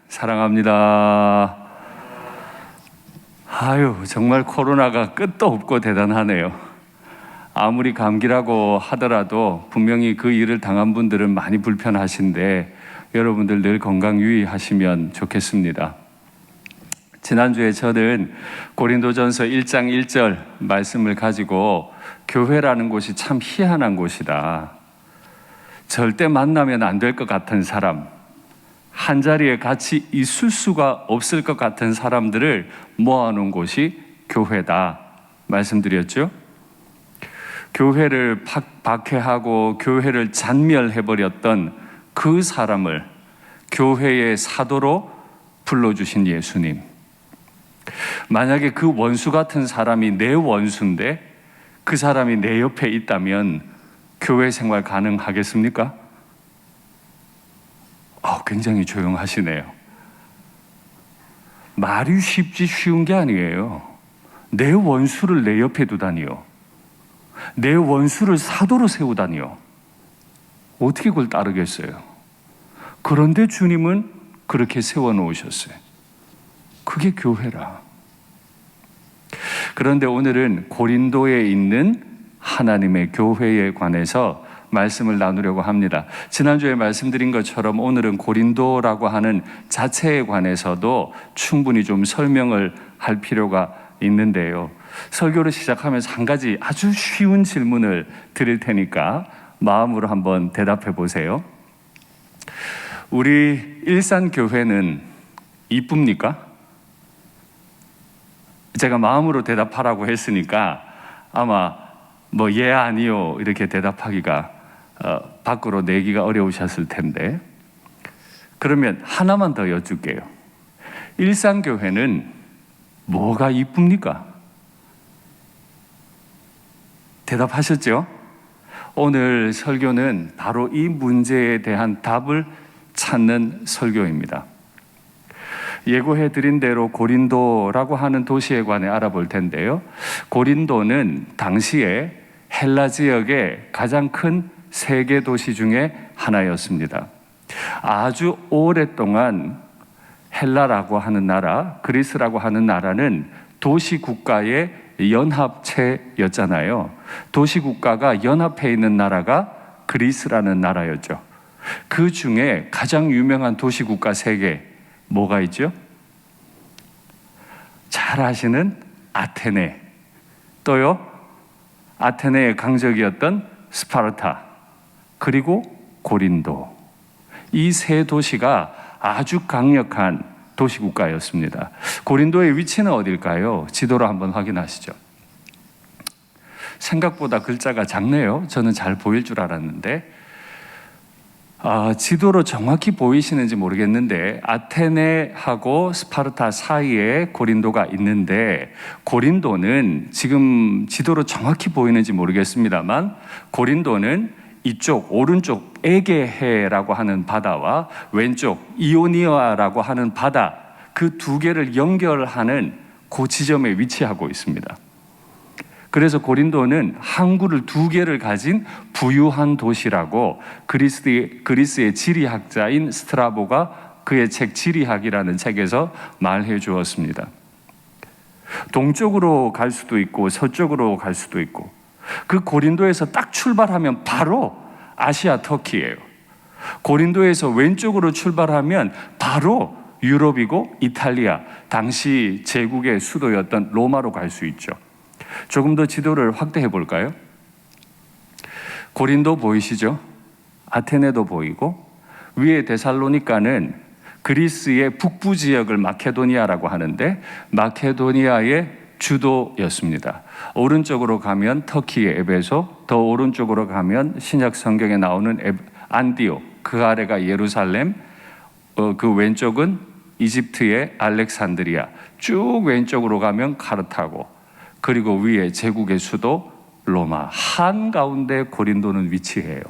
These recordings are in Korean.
사랑합니다. 아유, 정말 코로나가 끝도 없고 대단하네요. 아무리 감기라고 하더라도 분명히 그 일을 당한 분들은 많이 불편하신데 여러분들 늘 건강 유의하시면 좋겠습니다. 지난주에 저는 고린도전서 1장 1절 말씀을 가지고 교회라는 곳이 참 희한한 곳이다. 절대 만나면 안 될 것 같은 사람, 한자리에 같이 있을 수가 없을 것 같은 사람들을 모아놓은 곳이 교회다 말씀드렸죠. 교회를 박해하고 교회를 잔멸해버렸던 그 사람을 교회의 사도로 불러주신 예수님. 만약에 그 원수 같은 사람이 내 원수인데 그 사람이 내 옆에 있다면 교회 생활 가능하겠습니까? 굉장히 조용하시네요. 말이 쉽지 쉬운 게 아니에요. 내 원수를 내 옆에 두다니요. 내 원수를 사도로 세우다니요. 어떻게 그걸 따르겠어요? 그런데 주님은 그렇게 세워놓으셨어요. 그게 교회라. 그런데 오늘은 고린도에 있는 하나님의 교회에 관해서 말씀을 나누려고 합니다. 지난주에 말씀드린 것처럼 오늘은 고린도라고 하는 자체에 관해서도 충분히 좀 설명을 할 필요가 있는데요. 설교를 시작하면서 한 가지 아주 쉬운 질문을 드릴 테니까 마음으로 한번 대답해 보세요. 우리 일산교회는 이쁩니까? 제가 마음으로 대답하라고 했으니까 아마 예 아니요 이렇게 대답하기가 밖으로 내기가 어려우셨을 텐데, 그러면 하나만 더 여쭐게요. 일산교회는 뭐가 이쁩니까? 대답하셨죠? 오늘 설교는 바로 이 문제에 대한 답을 찾는 설교입니다. 예고해 드린 대로 고린도라고 하는 도시에 관해 알아볼 텐데요. 고린도는 당시에 헬라 지역의 가장 큰 세계 도시 중에 하나였습니다. 아주 오랫동안 헬라라고 하는 나라, 그리스라고 하는 나라는 도시 국가의 연합체였잖아요. 도시 국가가 연합해 있는 나라가 그리스라는 나라였죠. 그 중에 가장 유명한 도시 국가 세 개, 뭐가 있죠? 잘 아시는 아테네, 또요 아테네의 강적이었던 스파르타, 그리고 고린도. 이 세 도시가 아주 강력한 도시국가였습니다. 고린도의 위치는 어딜까요? 지도로 한번 확인하시죠. 생각보다 글자가 작네요. 저는 잘 보일 줄 알았는데 지도로 정확히 보이시는지 모르겠는데 아테네하고 스파르타 사이에 고린도가 있는데, 고린도는 지금 지도로 정확히 보이는지 모르겠습니다만 고린도는 이쪽 오른쪽 에게해라고 하는 바다와 왼쪽 이오니아라고 하는 바다, 그 두 개를 연결하는 그 지점에 위치하고 있습니다. 그래서 고린도는 항구를 두 개를 가진 부유한 도시라고 그리스의 지리학자인 스트라보가 그의 책 지리학이라는 책에서 말해 주었습니다. 동쪽으로 갈 수도 있고 서쪽으로 갈 수도 있고, 그 고린도에서 딱 출발하면 바로 아시아 터키예요. 고린도에서 왼쪽으로 출발하면 바로 유럽이고 이탈리아, 당시 제국의 수도였던 로마로 갈 수 있죠. 조금 더 지도를 확대해 볼까요? 고린도 보이시죠? 아테네도 보이고, 위에 데살로니가는 그리스의 북부 지역을 마케도니아라고 하는데 마케도니아의 주도였습니다. 오른쪽으로 가면 터키의 에베소, 더 오른쪽으로 가면 신약 성경에 나오는 안디옥, 그 아래가 예루살렘, 그 왼쪽은 이집트의 알렉산드리아, 쭉 왼쪽으로 가면 카르타고, 그리고 위에 제국의 수도 로마, 한가운데 고린도는 위치해요.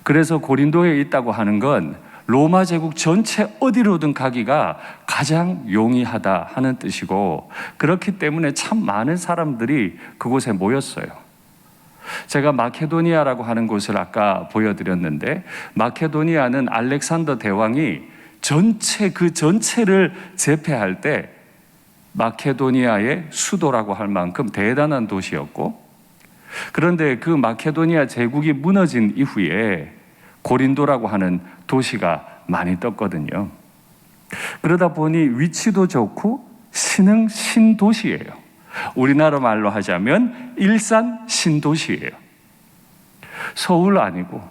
그래서 고린도에 있다고 하는 건 로마 제국 전체 어디로든 가기가 가장 용이하다 하는 뜻이고, 그렇기 때문에 참 많은 사람들이 그곳에 모였어요. 제가 마케도니아라고 하는 곳을 아까 보여드렸는데, 마케도니아는 알렉산더 대왕이 그 전체를 제패할 때 마케도니아의 수도라고 할 만큼 대단한 도시였고, 그런데 그 마케도니아 제국이 무너진 이후에 고린도라고 하는 도시가 많이 떴거든요. 그러다 보니 위치도 좋고 신흥 신도시예요. 우리나라 말로 하자면 일산 신도시예요. 서울 아니고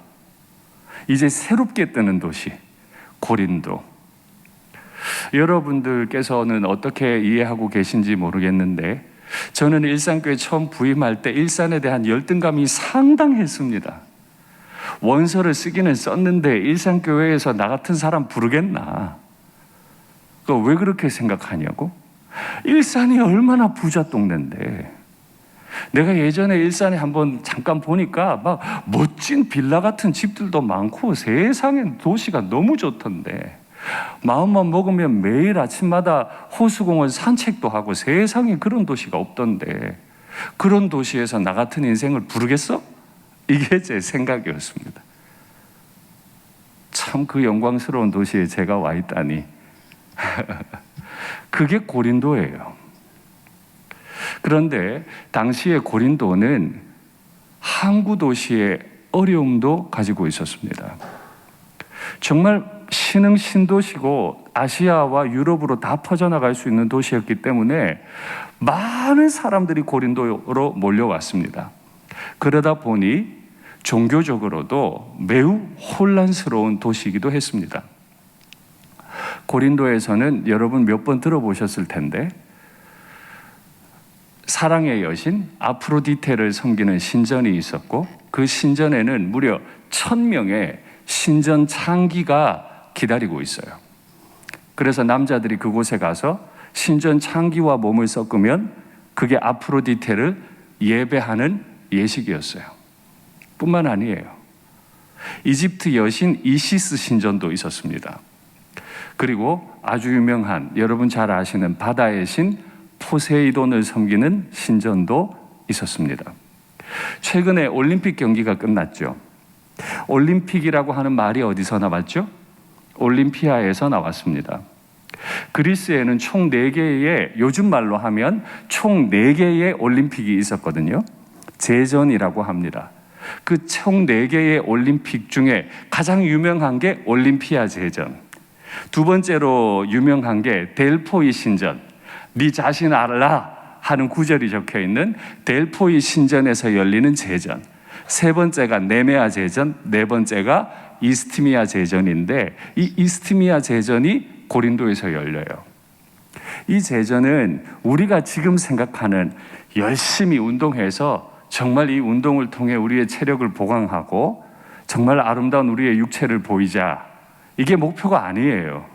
이제 새롭게 뜨는 도시 고린도. 여러분들께서는 어떻게 이해하고 계신지 모르겠는데, 저는 일산교회 처음 부임할 때 일산에 대한 열등감이 상당했습니다. 원서를 쓰기는 썼는데 일산교회에서 나 같은 사람 부르겠나? 왜 그렇게 생각하냐고? 일산이 얼마나 부자 동네인데. 내가 예전에 일산에 한번 잠깐 보니까 막 멋진 빌라 같은 집들도 많고 세상에 도시가 너무 좋던데, 마음만 먹으면 매일 아침마다 호수공원 산책도 하고 세상에 그런 도시가 없던데, 그런 도시에서 나 같은 인생을 부르겠어? 이게 제 생각이었습니다. 참 그 영광스러운 도시에 제가 와 있다니. 그게 고린도예요. 그런데 당시의 고린도는 항구 도시의 어려움도 가지고 있었습니다. 정말 신흥 신도시고 아시아와 유럽으로 다 퍼져나갈 수 있는 도시였기 때문에 많은 사람들이 고린도로 몰려왔습니다. 그러다 보니 종교적으로도 매우 혼란스러운 도시이기도 했습니다. 고린도에서는 여러분 몇 번 들어보셨을 텐데, 사랑의 여신 아프로디테를 섬기는 신전이 있었고, 그 신전에는 무려 1000명의 신전 창기가 기다리고 있어요. 그래서 남자들이 그곳에 가서 신전 창기와 몸을 섞으면 그게 아프로디테를 예배하는 예식이었어요. 뿐만 아니에요. 이집트 여신 이시스 신전도 있었습니다. 그리고 아주 유명한, 여러분 잘 아시는 바다의 신 포세이돈을 섬기는 신전도 있었습니다. 최근에 올림픽 경기가 끝났죠. 올림픽이라고 하는 말이 어디서 나왔죠? 올림피아에서 나왔습니다. 그리스에는 총 4개의, 요즘 말로 하면 총 4개의 올림픽이 있었거든요. 제전이라고 합니다. 그 총 4개의 올림픽 중에 가장 유명한 게 올림피아 제전, 두 번째로 유명한 게 델포이 신전, 네 자신 알라 하는 구절이 적혀있는 델포이 신전에서 열리는 제전, 세 번째가 네메아 제전, 네 번째가 이스티미아 제전인데, 이 이스티미아 제전이 고린도에서 열려요. 이 제전은 우리가 지금 생각하는 열심히 운동해서 정말 이 운동을 통해 우리의 체력을 보강하고 정말 아름다운 우리의 육체를 보이자, 이게 목표가 아니에요.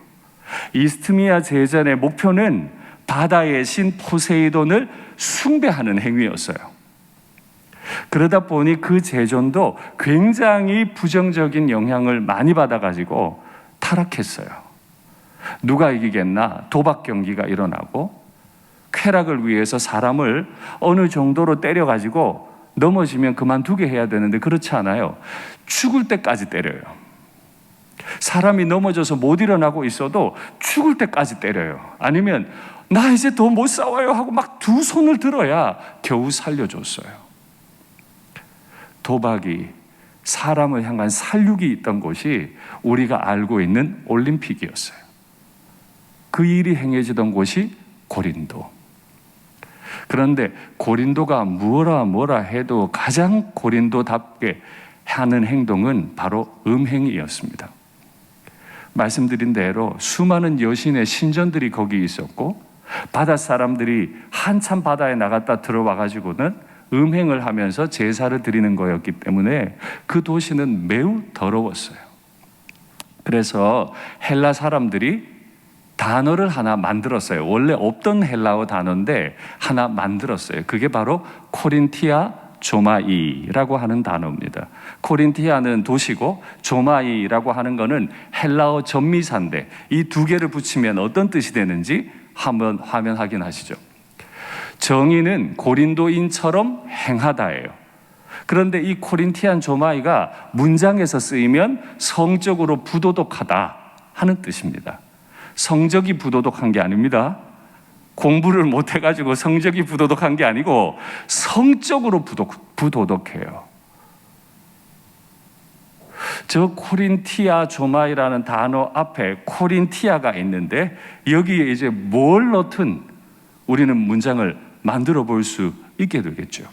이스티미아 제전의 목표는 바다의 신 포세이돈을 숭배하는 행위였어요. 그러다 보니 그 제전도 굉장히 부정적인 영향을 많이 받아가지고 타락했어요. 누가 이기겠나? 도박 경기가 일어나고, 쾌락을 위해서 사람을 어느 정도로 때려가지고 넘어지면 그만두게 해야 되는데 그렇지 않아요. 죽을 때까지 때려요. 사람이 넘어져서 못 일어나고 있어도 죽을 때까지 때려요. 아니면 나 이제 더 못 싸워요 하고 막 두 손을 들어야 겨우 살려줬어요. 도박이, 사람을 향한 살육이 있던 곳이 우리가 알고 있는 올림픽이었어요. 그 일이 행해지던 곳이 고린도. 그런데 고린도가 뭐라 해도 가장 고린도답게 하는 행동은 바로 음행이었습니다. 말씀드린 대로 수많은 여신의 신전들이 거기 있었고, 바다 사람들이 한참 바다에 나갔다 들어와 가지고는 음행을 하면서 제사를 드리는 거였기 때문에 그 도시는 매우 더러웠어요. 그래서 헬라 사람들이 단어를 하나 만들었어요. 원래 없던 헬라어 단어인데 하나 만들었어요. 그게 바로 코린티아 조마이라고 하는 단어입니다. 코린티아는 도시고 조마이라고 하는 거는 헬라어 전미사인데, 이 두 개를 붙이면 어떤 뜻이 되는지 한번 화면 확인하시죠. 정의는 고린도인처럼 행하다예요. 그런데 이 코린티안 조마이가 문장에서 쓰이면 성적으로 부도덕하다, 하는 뜻입니다. 성적이 부도덕한 게 아닙니다. 공부를 못해가지고 성적이 부도덕한 게 아니고 성적으로 부도덕해요. 저 코린티아 조마이라는 단어 앞에 코린티아가 있는데 여기에 이제 뭘 넣든 우리는 문장을 만들어 볼 수 있게 되겠죠.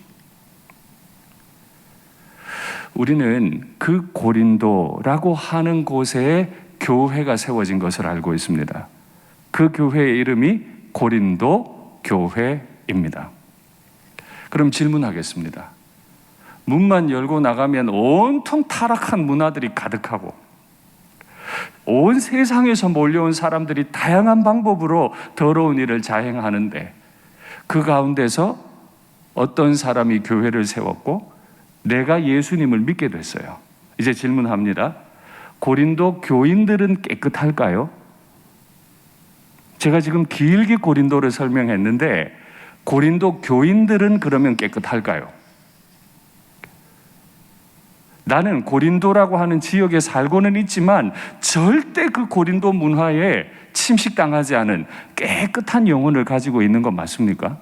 우리는 그 고린도라고 하는 곳에 교회가 세워진 것을 알고 있습니다. 그 교회의 이름이 고린도 교회입니다. 그럼 질문하겠습니다. 문만 열고 나가면 온통 타락한 문화들이 가득하고 온 세상에서 몰려온 사람들이 다양한 방법으로 더러운 일을 자행하는데 그 가운데서 어떤 사람이 교회를 세웠고 내가 예수님을 믿게 됐어요. 이제 질문합니다. 고린도 교인들은 깨끗할까요? 제가 지금 길게 고린도를 설명했는데 고린도 교인들은 그러면 깨끗할까요? 나는 고린도라고 하는 지역에 살고는 있지만 절대 그 고린도 문화에 침식당하지 않은 깨끗한 영혼을 가지고 있는 건 맞습니까?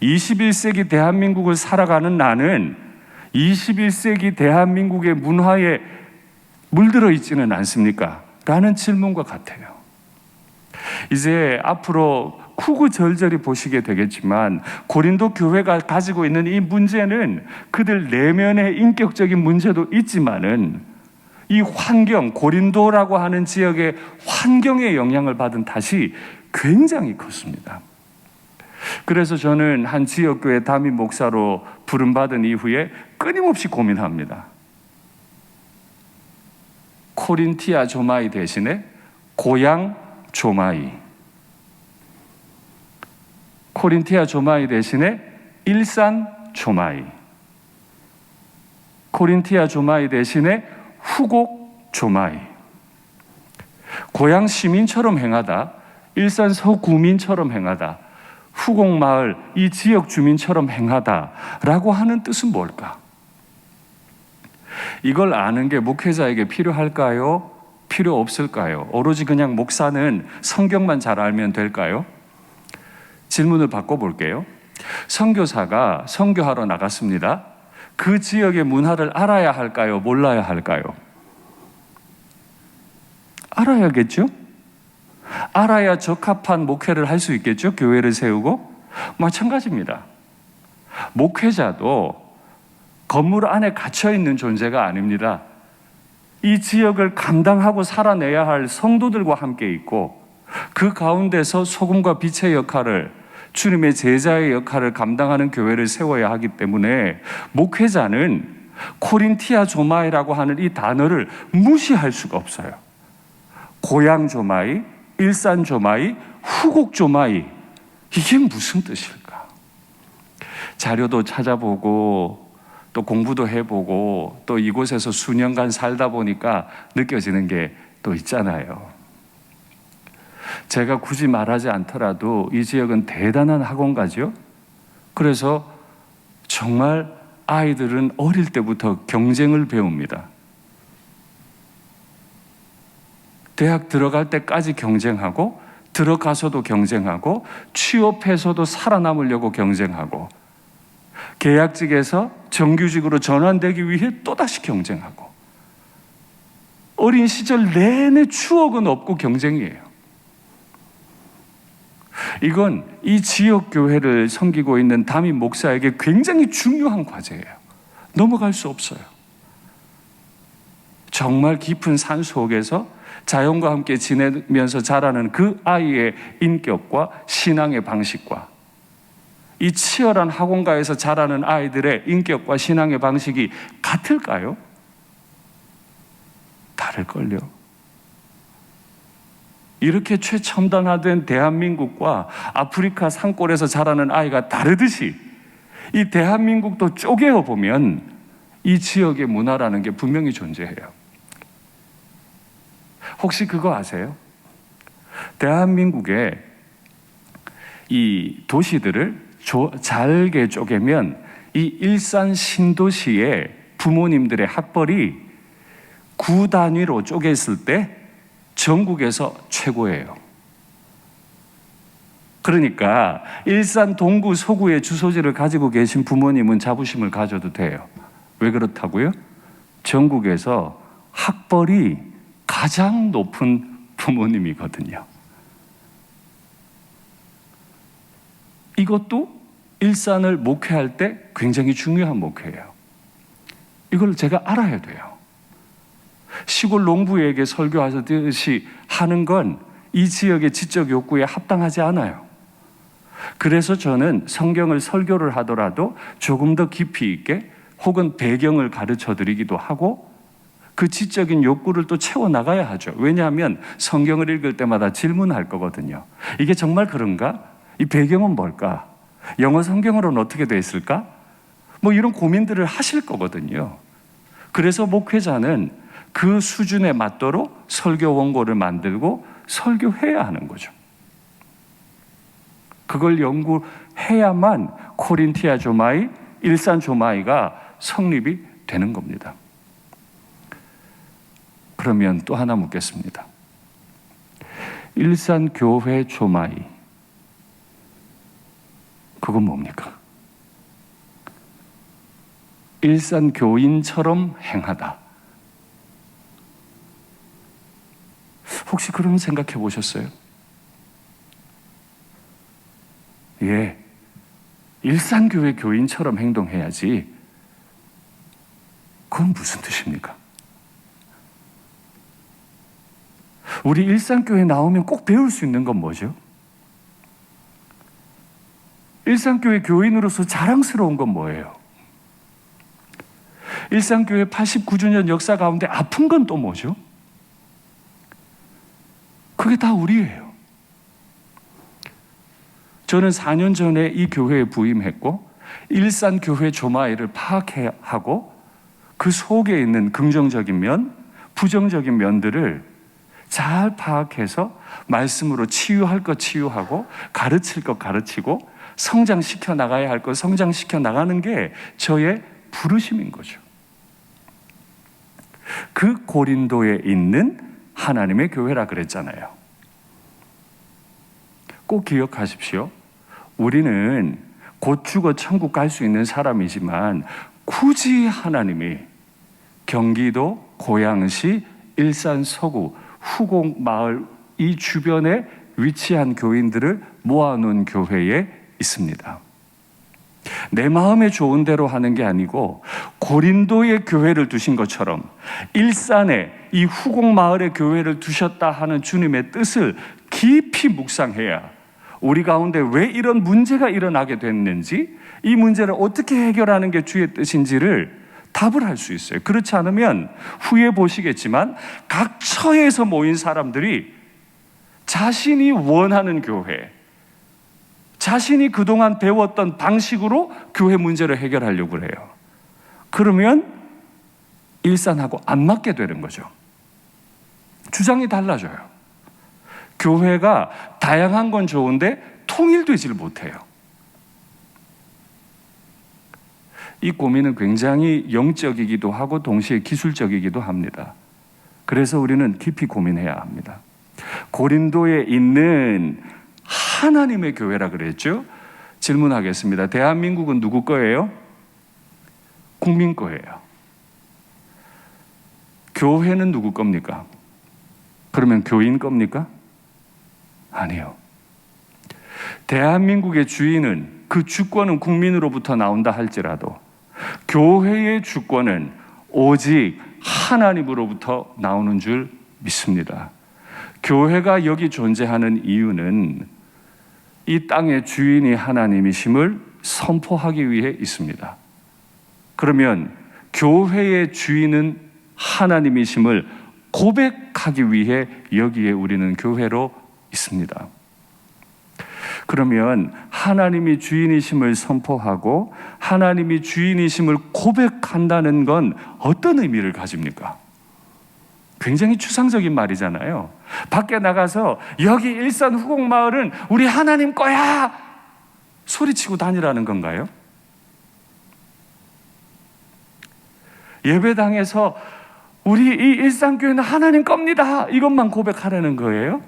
21세기 대한민국을 살아가는 나는 21세기 대한민국의 문화에 물들어 있지는 않습니까? 라는 질문과 같아요. 이제 앞으로 구구절절히 보시게 되겠지만 고린도 교회가 가지고 있는 이 문제는 그들 내면의 인격적인 문제도 있지만은 이 환경, 고린도라고 하는 지역의 환경의 영향을 받은 탓이 굉장히 컸습니다. 그래서 저는 한 지역교회 담임 목사로 부름받은 이후에 끊임없이 고민합니다. 코린티아 조마이 대신에 고향 조마이, 코린티아 조마이 대신에 일산 조마이, 코린티아 조마이 대신에 후곡 조마이. 고향 시민처럼 행하다, 일산 서구민처럼 행하다, 후곡 마을 이 지역 주민처럼 행하다라고 하는 뜻은 뭘까? 이걸 아는 게 목회자에게 필요할까요? 필요 없을까요? 오로지 그냥 목사는 성경만 잘 알면 될까요? 질문을 바꿔볼게요. 선교사가 선교하러 나갔습니다. 그 지역의 문화를 알아야 할까요? 몰라야 할까요? 알아야겠죠? 알아야 적합한 목회를 할 수 있겠죠? 교회를 세우고. 마찬가지입니다. 목회자도 건물 안에 갇혀있는 존재가 아닙니다. 이 지역을 감당하고 살아내야 할 성도들과 함께 있고 그 가운데서 소금과 빛의 역할을, 주님의 제자의 역할을 감당하는 교회를 세워야 하기 때문에 목회자는 코린티아 조마이라고 하는 이 단어를 무시할 수가 없어요. 고향 조마이, 일산 조마이, 후곡 조마이, 이게 무슨 뜻일까? 자료도 찾아보고 또 공부도 해보고 또 이곳에서 수년간 살다 보니까 느껴지는 게 또 있잖아요. 제가 굳이 말하지 않더라도 이 지역은 대단한 학원가죠. 그래서 정말 아이들은 어릴 때부터 경쟁을 배웁니다. 대학 들어갈 때까지 경쟁하고 들어가서도 경쟁하고 취업해서도 살아남으려고 경쟁하고 계약직에서 정규직으로 전환되기 위해 또다시 경쟁하고 어린 시절 내내 추억은 없고 경쟁이에요. 이건 이 지역 교회를 섬기고 있는 담임 목사에게 굉장히 중요한 과제예요. 넘어갈 수 없어요. 정말 깊은 산 속에서 자연과 함께 지내면서 자라는 그 아이의 인격과 신앙의 방식과 이 치열한 학원가에서 자라는 아이들의 인격과 신앙의 방식이 같을까요? 다를걸요. 이렇게 최첨단화된 대한민국과 아프리카 산골에서 자라는 아이가 다르듯이 이 대한민국도 쪼개어 보면 이 지역의 문화라는 게 분명히 존재해요. 혹시 그거 아세요? 대한민국의 이 도시들을 잘게 쪼개면 이 일산 신도시의 부모님들의 학벌이 구 단위로 쪼갰을 때 전국에서 최고예요. 그러니까 일산 동구 서구의 주소지를 가지고 계신 부모님은 자부심을 가져도 돼요. 왜 그렇다고요? 전국에서 학벌이 가장 높은 부모님이거든요. 이것도 일산을 목회할 때 굉장히 중요한 목회예요. 이걸 제가 알아야 돼요. 시골 농부에게 설교하듯이 하는 건 이 지역의 지적 욕구에 합당하지 않아요. 그래서 저는 성경을 설교를 하더라도 조금 더 깊이 있게 혹은 배경을 가르쳐 드리기도 하고 그 지적인 욕구를 또 채워나가야 하죠. 왜냐하면 성경을 읽을 때마다 질문할 거거든요. 이게 정말 그런가? 이 배경은 뭘까? 영어 성경으로는 어떻게 되어 있을까? 뭐 이런 고민들을 하실 거거든요. 그래서 목회자는 그 수준에 맞도록 설교 원고를 만들고 설교해야 하는 거죠. 그걸 연구해야만 코린티아 조마이, 일산 조마이가 성립이 되는 겁니다. 그러면 또 하나 묻겠습니다. 일산 교회 조마이, 그건 뭡니까? 일산 교인처럼 행하다. 혹시 그런 생각해 보셨어요? 예, 일산교회 교인처럼 행동해야지. 그건 무슨 뜻입니까? 우리 일산교회 나오면 꼭 배울 수 있는 건 뭐죠? 일산교회 교인으로서 자랑스러운 건 뭐예요? 일산교회 89주년 역사 가운데 아픈 건 또 뭐죠? 그게 다 우리예요. 저는 4년 전에 이 교회에 부임했고 일산교회 조마이를 파악하고 그 속에 있는 긍정적인 면, 부정적인 면들을 잘 파악해서 말씀으로 치유할 것 치유하고 가르칠 것 가르치고 성장시켜 나가야 할 것 성장시켜 나가는 게 저의 부르심인 거죠. 그 고린도에 있는 하나님의 교회라 그랬잖아요. 꼭 기억하십시오. 우리는 곧 죽어 천국 갈 수 있는 사람이지만 굳이 하나님이 경기도, 고양시, 일산 서구, 후곡 마을 이 주변에 위치한 교인들을 모아놓은 교회에 있습니다. 내 마음에 좋은 대로 하는 게 아니고 고린도의 교회를 두신 것처럼 일산에 이 후곡 마을의 교회를 두셨다 하는 주님의 뜻을 깊이 묵상해야 우리 가운데 왜 이런 문제가 일어나게 됐는지, 이 문제를 어떻게 해결하는 게 주의 뜻인지를 답을 할 수 있어요. 그렇지 않으면 후에 보시겠지만 각 처에서 모인 사람들이 자신이 원하는 교회, 자신이 그동안 배웠던 방식으로 교회 문제를 해결하려고 그래요. 그러면 일산하고 안 맞게 되는 거죠. 주장이 달라져요. 교회가 다양한 건 좋은데 통일되지를 못해요. 이 고민은 굉장히 영적이기도 하고 동시에 기술적이기도 합니다. 그래서 우리는 깊이 고민해야 합니다. 고린도에 있는 하나님의 교회라 그랬죠? 질문하겠습니다. 대한민국은 누구 거예요? 국민 거예요. 교회는 누구 겁니까? 그러면 교인 겁니까? 아니요. 대한민국의 주인은, 그 주권은 국민으로부터 나온다 할지라도 교회의 주권은 오직 하나님으로부터 나오는 줄 믿습니다. 교회가 여기 존재하는 이유는 이 땅의 주인이 하나님이심을 선포하기 위해 있습니다. 그러면 교회의 주인은 하나님이심을 고백하기 위해 여기에 우리는 교회로 있습니다. 그러면 하나님이 주인이심을 선포하고 하나님이 주인이심을 고백한다는 건 어떤 의미를 가집니까? 굉장히 추상적인 말이잖아요. 밖에 나가서 여기 일산 후곡마을은 우리 하나님 거야! 소리치고 다니라는 건가요? 예배당에서 우리 이 일상교회는 하나님 겁니다, 이것만 고백하라는 거예요?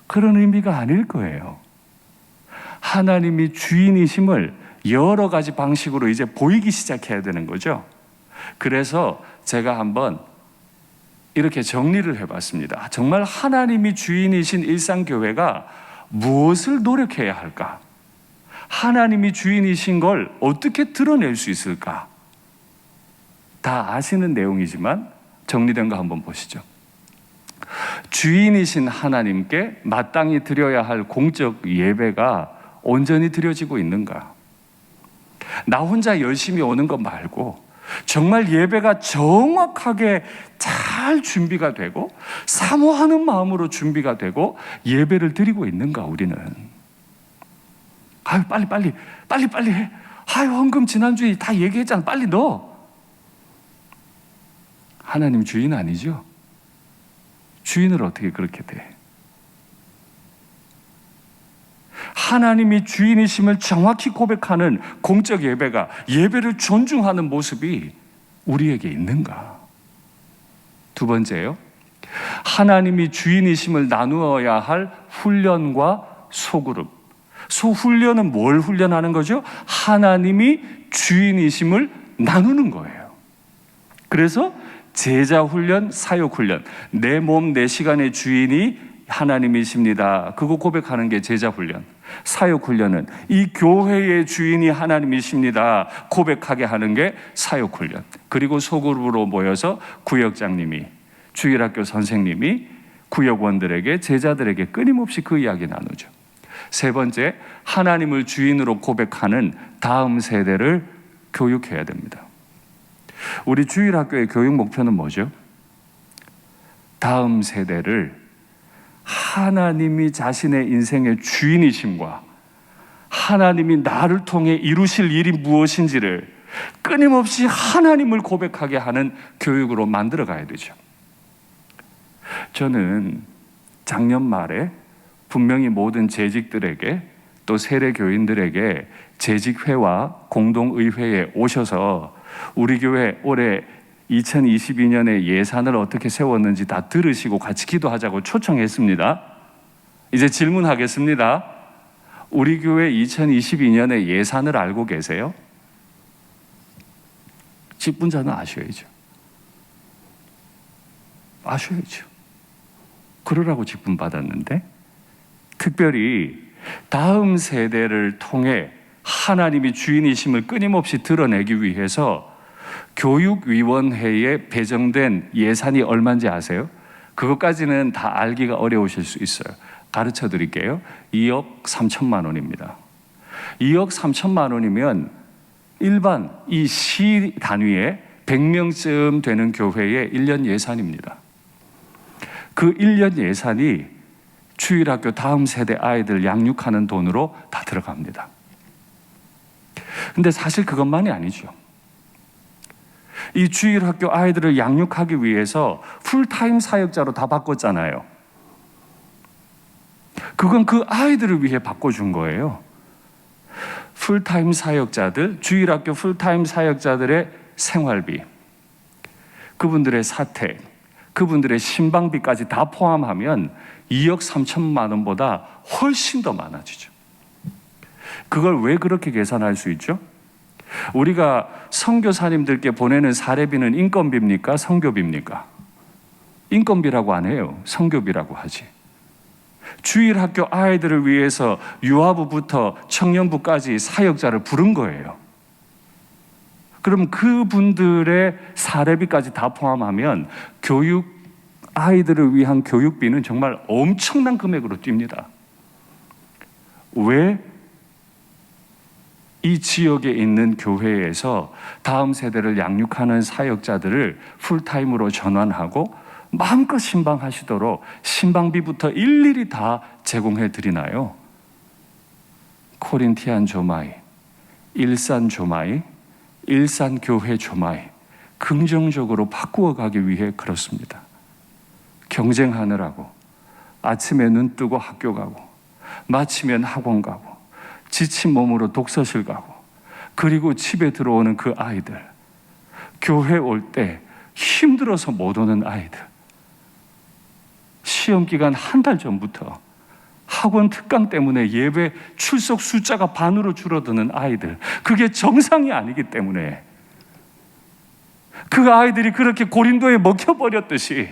그런 의미가 아닐 거예요. 하나님이 주인이심을 여러 가지 방식으로 이제 보이기 시작해야 되는 거죠. 그래서 제가 한번 이렇게 정리를 해봤습니다. 정말 하나님이 주인이신 일상교회가 무엇을 노력해야 할까? 하나님이 주인이신 걸 어떻게 드러낼 수 있을까? 다 아시는 내용이지만 정리된 거 한번 보시죠. 주인이신 하나님께 마땅히 드려야 할 공적 예배가 온전히 드려지고 있는가? 나 혼자 열심히 오는 것 말고 정말 예배가 정확하게 잘 준비가 되고 사모하는 마음으로 준비가 되고 예배를 드리고 있는가, 우리는? 아유, 빨리 해. 아유, 헌금 지난주에 다 얘기했잖아. 빨리 넣어. 하나님 주인 아니죠? 주인을 어떻게 그렇게 돼? 하나님이 주인이심을 정확히 고백하는 공적 예배가, 예배를 존중하는 모습이 우리에게 있는가? 두 번째요, 하나님이 주인이심을 나누어야 할 훈련과 소그룹. 소훈련은 뭘 훈련하는 거죠? 하나님이 주인이심을 나누는 거예요. 그래서 제자 훈련, 사역 훈련, 내 몸, 내 시간의 주인이 하나님이십니다, 그거 고백하는 게 제자 훈련. 사역 훈련은 이 교회의 주인이 하나님이십니다 고백하게 하는 게 사역 훈련. 그리고 소그룹으로 모여서 구역장님이, 주일학교 선생님이 구역원들에게, 제자들에게 끊임없이 그 이야기 나누죠. 세 번째, 하나님을 주인으로 고백하는 다음 세대를 교육해야 됩니다. 우리 주일학교의 교육 목표는 뭐죠? 다음 세대를 하나님이 자신의 인생의 주인이심과 하나님이 나를 통해 이루실 일이 무엇인지를 끊임없이 하나님을 고백하게 하는 교육으로 만들어 가야 되죠. 저는 작년 말에 분명히 모든 재직들에게, 또 세례교인들에게 재직회와 공동의회에 오셔서 우리 교회 올해 2022년에 예산을 어떻게 세웠는지 다 들으시고 같이 기도하자고 초청했습니다. 이제 질문하겠습니다. 우리 교회 2022년에 예산을 알고 계세요? 직분자는 아셔야죠. 그러라고 직분 받았는데, 특별히 다음 세대를 통해 하나님이 주인이심을 끊임없이 드러내기 위해서 교육위원회에 배정된 예산이 얼마인지 아세요? 그것까지는 다 알기가 어려우실 수 있어요. 가르쳐 드릴게요. 2억 3천만 원입니다. 2억 3천만 원이면 일반 이 시 단위에 100명쯤 되는 교회의 1년 예산입니다. 그 1년 예산이 주일학교 다음 세대 아이들 양육하는 돈으로 다 들어갑니다. 근데 사실 그것만이 아니죠. 이 주일학교 아이들을 양육하기 위해서 풀타임 사역자로 다 바꿨잖아요. 그건 그 아이들을 위해 바꿔준 거예요. 풀타임 사역자들, 주일학교 풀타임 사역자들의 생활비, 그분들의 사택, 그분들의 신방비까지 다 포함하면 2억 3천만 원보다 훨씬 더 많아지죠. 그걸 왜 그렇게 계산할 수 있죠? 우리가 선교사님들께 보내는 사례비는 인건비입니까? 선교비입니까? 인건비라고 안 해요. 선교비라고 하지. 주일학교 아이들을 위해서 유아부부터 청년부까지 사역자를 부른 거예요. 그럼 그분들의 사례비까지 다 포함하면 아이들을 위한 교육비는 정말 엄청난 금액으로 뜁니다. 왜 이 지역에 있는 교회에서 다음 세대를 양육하는 사역자들을 풀타임으로 전환하고 마음껏 신방하시도록 신방비부터 일일이 다 제공해 드리나요? 코린티안 조마이, 일산 조마이, 일산 교회 조마이, 긍정적으로 바꾸어 가기 위해 그렇습니다. 경쟁하느라고 아침에 눈 뜨고 학교 가고 마치면 학원 가고 지친 몸으로 독서실 가고, 그리고 집에 들어오는 그 아이들, 교회 올 때 힘들어서 못 오는 아이들, 시험 기간 한 달 전부터 학원 특강 때문에 예배 출석 숫자가 반으로 줄어드는 아이들, 그게 정상이 아니기 때문에 그 아이들이 그렇게 고린도에 먹혀버렸듯이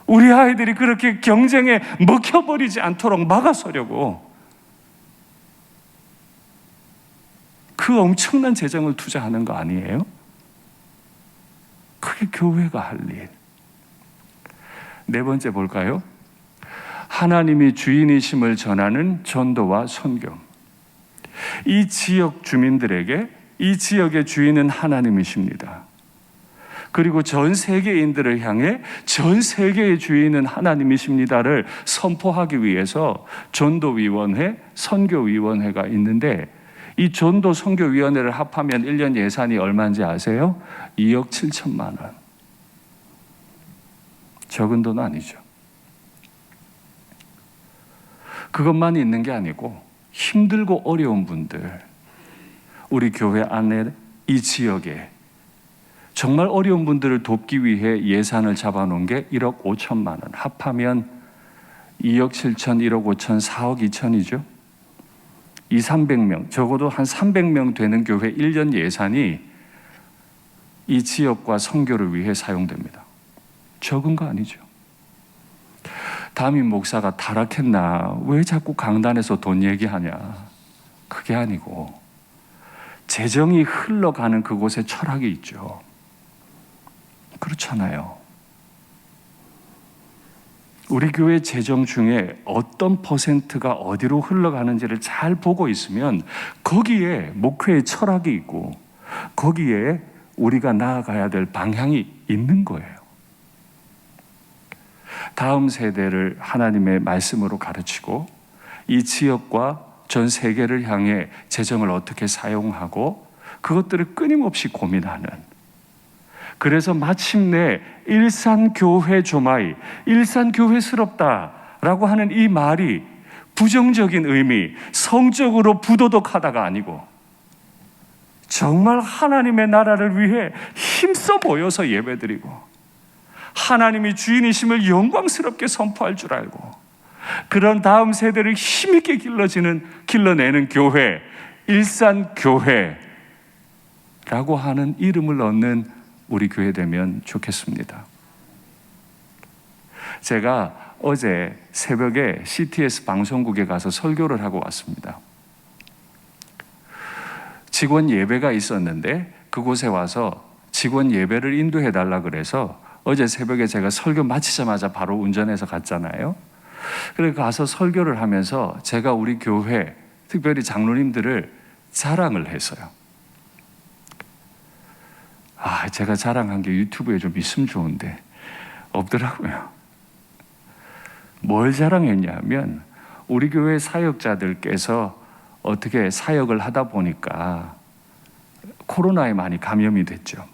우리 아이들이 그렇게 경쟁에 먹혀버리지 않도록 막아서려고 그 엄청난 재정을 투자하는 거 아니에요? 그게 교회가 할 일. 네 번째 볼까요? 하나님이 주인이심을 전하는 전도와 선교. 이 지역 주민들에게 이 지역의 주인은 하나님이십니다. 그리고 전 세계인들을 향해 전 세계의 주인은 하나님이십니다를 선포하기 위해서 전도위원회, 선교위원회가 있는데, 이 전도 선교위원회를 합하면 1년 예산이 얼마인지 아세요? 2억 7천만 원. 적은 돈 아니죠. 그것만 있는 게 아니고 힘들고 어려운 분들, 우리 교회 안에 이 지역에 정말 어려운 분들을 돕기 위해 예산을 잡아놓은 게 1억 5천만 원. 합하면 2억 7천, 1억 5천, 4억 2천이죠. 300명, 적어도 한 300명 되는 교회 1년 예산이 이 지역과 선교를 위해 사용됩니다. 적은 거 아니죠. 담임 목사가 타락했나? 왜 자꾸 강단에서 돈 얘기하냐? 그게 아니고 재정이 흘러가는 그곳에 철학이 있죠. 그렇잖아요. 우리 교회 재정 중에 어떤 퍼센트가 어디로 흘러가는지를 잘 보고 있으면 거기에 목회의 철학이 있고 거기에 우리가 나아가야 될 방향이 있는 거예요. 다음 세대를 하나님의 말씀으로 가르치고 이 지역과 전 세계를 향해 재정을 어떻게 사용하고 그것들을 끊임없이 고민하는, 그래서 마침내 일산교회 조마이, 일산교회스럽다라고 하는 이 말이 부정적인 의미, 성적으로 부도덕하다가 아니고 정말 하나님의 나라를 위해 힘써 모여서 예배드리고 하나님이 주인이심을 영광스럽게 선포할 줄 알고 그런 다음 세대를 힘있게 길러내는 교회, 일산교회라고 하는 이름을 얻는 우리 교회 되면 좋겠습니다. 제가 어제 새벽에 CTS 방송국에 가서 설교를 하고 왔습니다. 직원 예배가 있었는데 그곳에 와서 직원 예배를 인도해 달라 그래서 어제 새벽에 제가 설교 마치자마자 바로 운전해서 갔잖아요. 그래서 가서 설교를 하면서 제가 우리 교회, 특별히 장로님들을 자랑을 했어요. 제가 자랑한 게 유튜브에 좀 있으면 좋은데 없더라고요. 뭘 자랑했냐면 우리 교회 사역자들께서 어떻게 사역을 하다 보니까 코로나에 많이 감염이 됐죠.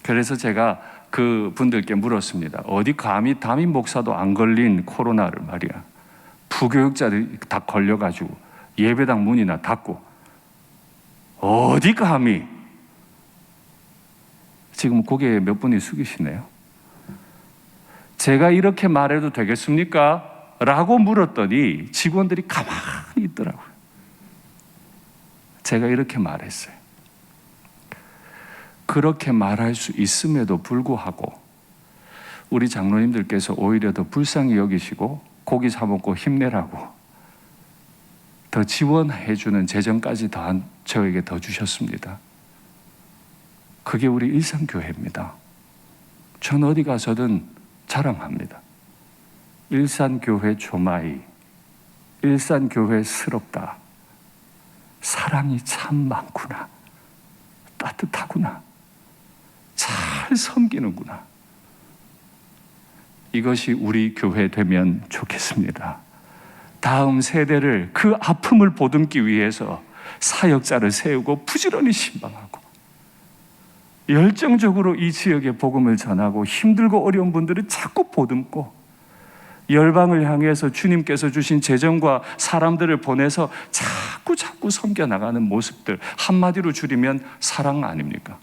그래서 제가 그 분들께 물었습니다. 어디 감히 담임 목사도 안 걸린 코로나를 말이야. 부교육자들이 다 걸려가지고 예배당 문이나 닫고 어디 감히. 지금 고개 몇 분이 숙이시네요. 제가 이렇게 말해도 되겠습니까? 라고 물었더니 직원들이 가만히 있더라고요. 제가 이렇게 말했어요. 그렇게 말할 수 있음에도 불구하고 우리 장로님들께서 오히려 더 불쌍히 여기시고 고기 사 먹고 힘내라고 더 지원해주는 재정까지 저에게 더 주셨습니다. 그게 우리 일산교회입니다. 전 어디 가서든 자랑합니다. 일산교회 조마이, 일산교회스럽다. 사랑이 참 많구나. 따뜻하구나. 잘 섬기는구나. 이것이 우리 교회 되면 좋겠습니다. 다음 세대를 그 아픔을 보듬기 위해서 사역자를 세우고 부지런히 신방하고 열정적으로 이 지역에 복음을 전하고 힘들고 어려운 분들을 자꾸 보듬고 열방을 향해서 주님께서 주신 재정과 사람들을 보내서 자꾸 섬겨나가는 모습들, 한마디로 줄이면 사랑 아닙니까?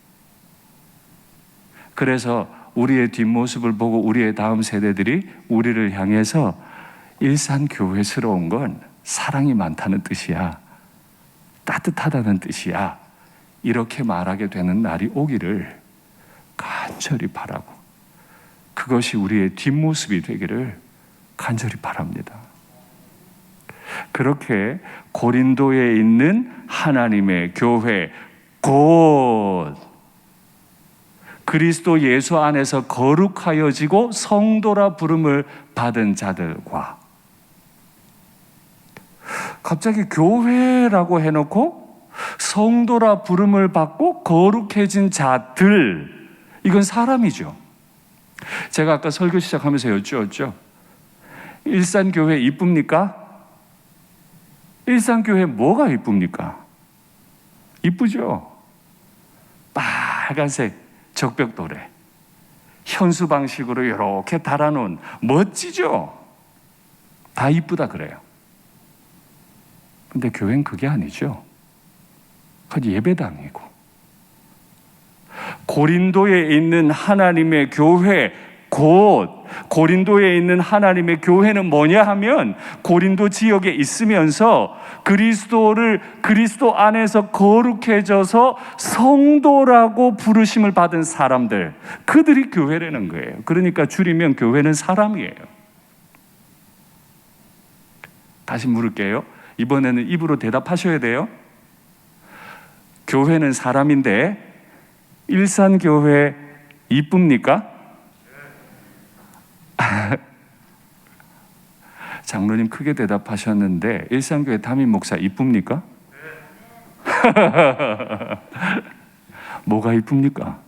그래서 우리의 뒷모습을 보고 우리의 다음 세대들이 우리를 향해서 일산교회스러운 건 사랑이 많다는 뜻이야, 따뜻하다는 뜻이야, 이렇게 말하게 되는 날이 오기를 간절히 바라고, 그것이 우리의 뒷모습이 되기를 간절히 바랍니다. 그렇게 고린도에 있는 하나님의 교회, 곧 그리스도 예수 안에서 거룩하여지고 성도라 부름을 받은 자들과, 갑자기 교회라고 해놓고 성도라 부름을 받고 거룩해진 자들, 이건 사람이죠. 제가 아까 설교 시작하면서 여쭈었죠. 일산교회 이쁩니까? 일산교회 뭐가 이쁩니까? 이쁘죠? 빨간색 적벽도래, 현수 방식으로 이렇게 달아놓은, 멋지죠? 다 이쁘다 그래요. 근데 교회는 그게 아니죠. 그건 예배당이고, 고린도에 있는 하나님의 교회, 곧 고린도에 있는 하나님의 교회는 뭐냐 하면, 고린도 지역에 있으면서 그리스도 안에서 거룩해져서 성도라고 부르심을 받은 사람들, 그들이 교회라는 거예요. 그러니까 줄이면 교회는 사람이에요. 다시 물을게요. 이번에는 입으로 대답하셔야 돼요. 교회는 사람인데 일산교회 이쁩니까? 장로님 크게 대답하셨는데 일산교회 담임 목사 이쁩니까? 뭐가 이쁩니까?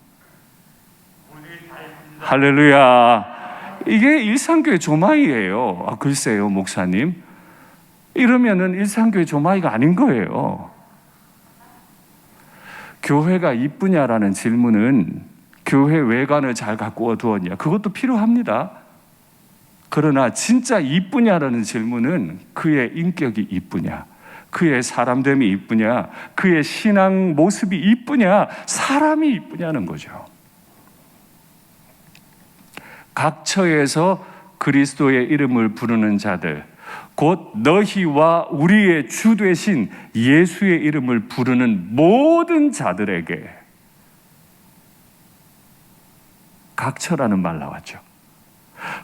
할렐루야. 이게 일산교회 조마이예요. 아, 글쎄요 목사님, 이러면은 일산교회 조마이가 아닌 거예요. 교회가 이쁘냐라는 질문은 교회 외관을 잘 가꾸어 두었냐, 그것도 필요합니다. 그러나 진짜 이쁘냐라는 질문은 그의 인격이 이쁘냐, 그의 사람됨이 이쁘냐, 그의 신앙 모습이 이쁘냐, 사람이 이쁘냐는 거죠. 각 처에서 그리스도의 이름을 부르는 자들, 곧 너희와 우리의 주 되신 예수의 이름을 부르는 모든 자들에게, 각처라는 말 나왔죠.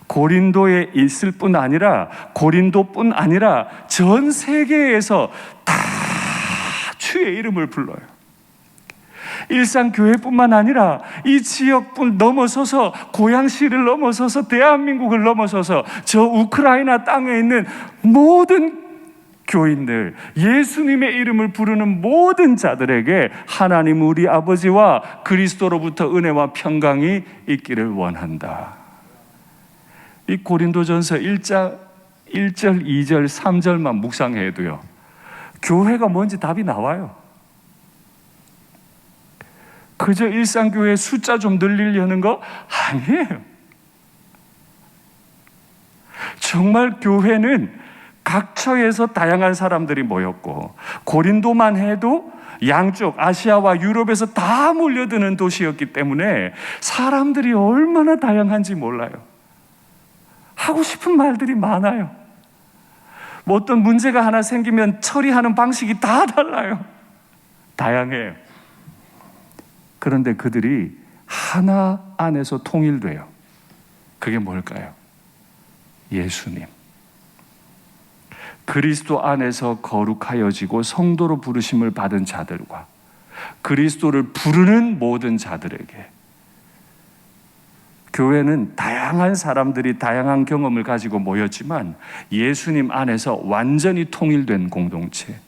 고린도에 있을 뿐 아니라, 고린도뿐 아니라 전 세계에서 다 주의 이름을 불러요. 일산교회뿐만 아니라 이 지역뿐 넘어서서, 고양시를 넘어서서, 대한민국을 넘어서서 저 우크라이나 땅에 있는 모든 교인들, 예수님의 이름을 부르는 모든 자들에게 하나님 우리 아버지와 그리스도로부터 은혜와 평강이 있기를 원한다. 이 고린도전서 1장 1절, 2절, 3절만 묵상해도요, 교회가 뭔지 답이 나와요. 그저 일산교회 숫자 좀 늘리려는 거 아니에요. 정말 교회는 각처에서 다양한 사람들이 모였고, 고린도만 해도 양쪽 아시아와 유럽에서 다 몰려드는 도시였기 때문에 사람들이 얼마나 다양한지 몰라요. 하고 싶은 말들이 많아요. 뭐 어떤 문제가 하나 생기면 처리하는 방식이 다 달라요. 다양해요. 그런데 그들이 하나 안에서 통일돼요. 그게 뭘까요? 예수님. 그리스도 안에서 거룩하여지고 성도로 부르심을 받은 자들과 그리스도를 부르는 모든 자들에게, 교회는 다양한 사람들이 다양한 경험을 가지고 모였지만 예수님 안에서 완전히 통일된 공동체.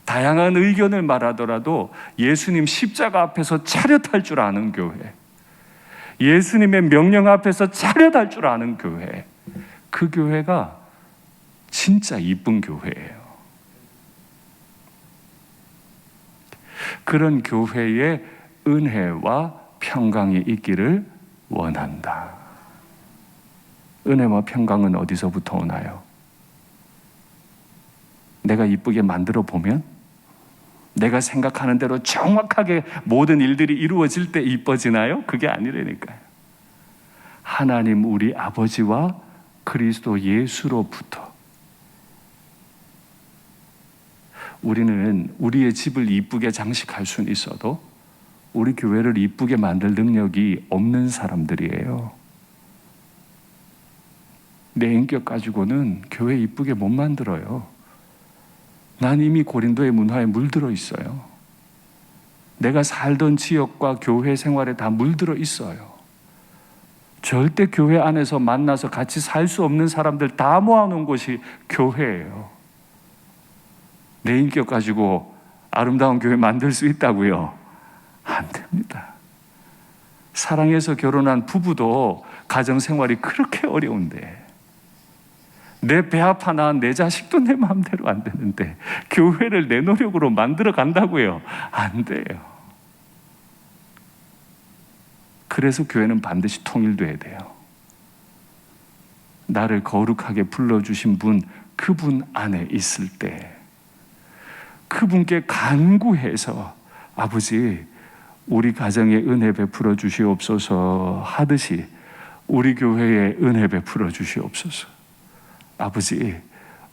다양한 의견을 말하더라도 예수님 십자가 앞에서 차렷할 줄 아는 교회, 예수님의 명령 앞에서 차렷할 줄 아는 교회, 그 교회가 진짜 이쁜 교회예요. 그런 교회에 은혜와 평강이 있기를 원한다. 은혜와 평강은 어디서부터 오나요? 내가 이쁘게 만들어 보면, 내가 생각하는 대로 정확하게 모든 일들이 이루어질 때 이뻐지나요? 그게 아니라니까요. 하나님 우리 아버지와 그리스도 예수로부터 우리는 우리의 집을 이쁘게 장식할 수는 있어도 우리 교회를 이쁘게 만들 능력이 없는 사람들이에요. 내 인격 가지고는 교회 이쁘게 못 만들어요. 난 이미 고린도의 문화에 물들어 있어요. 내가 살던 지역과 교회 생활에 다 물들어 있어요. 절대 교회 안에서 만나서 같이 살 수 없는 사람들 다 모아놓은 곳이 교회예요. 내 인격 가지고 아름다운 교회 만들 수 있다고요? 안 됩니다. 사랑해서 결혼한 부부도 가정생활이 그렇게 어려운데, 내 배아파 낳은 내 자식도 내 마음대로 안 되는데 교회를 내 노력으로 만들어 간다고요? 안 돼요. 그래서 교회는 반드시 통일돼야 돼요. 나를 거룩하게 불러주신 분, 그분 안에 있을 때 그분께 간구해서 아버지 우리 가정에 은혜 베풀어 주시옵소서 하듯이 우리 교회에 은혜 베풀어 주시옵소서. 아버지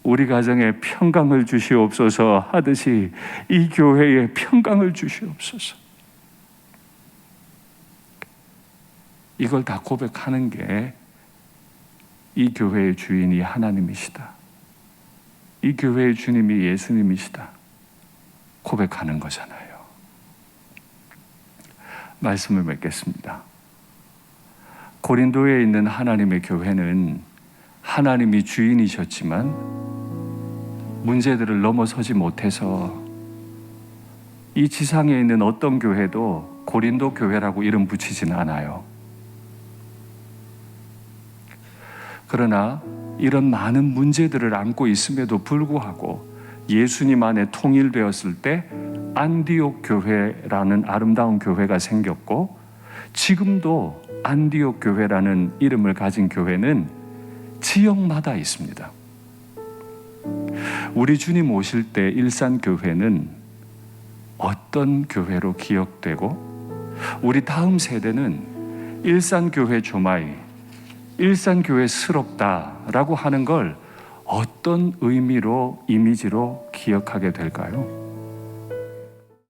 우리 가정에 평강을 주시옵소서 하듯이 이 교회에 평강을 주시옵소서. 이걸 다 고백하는 게 이 교회의 주인이 하나님이시다, 이 교회의 주님이 예수님이시다 고백하는 거잖아요. 말씀을 맺겠습니다. 고린도에 있는 하나님의 교회는 하나님이 주인이셨지만 문제들을 넘어서지 못해서 이 지상에 있는 어떤 교회도 고린도 교회라고 이름 붙이지는 않아요. 그러나 이런 많은 문제들을 안고 있음에도 불구하고 예수님 안에 통일되었을 때 안디옥 교회라는 아름다운 교회가 생겼고, 지금도 안디옥 교회라는 이름을 가진 교회는 지역마다 있습니다. 우리 주님 오실 때 일산교회는 어떤 교회로 기억되고, 우리 다음 세대는 일산교회 조마이, 일산교회스럽다라고 하는 걸 어떤 의미로, 이미지로 기억하게 될까요?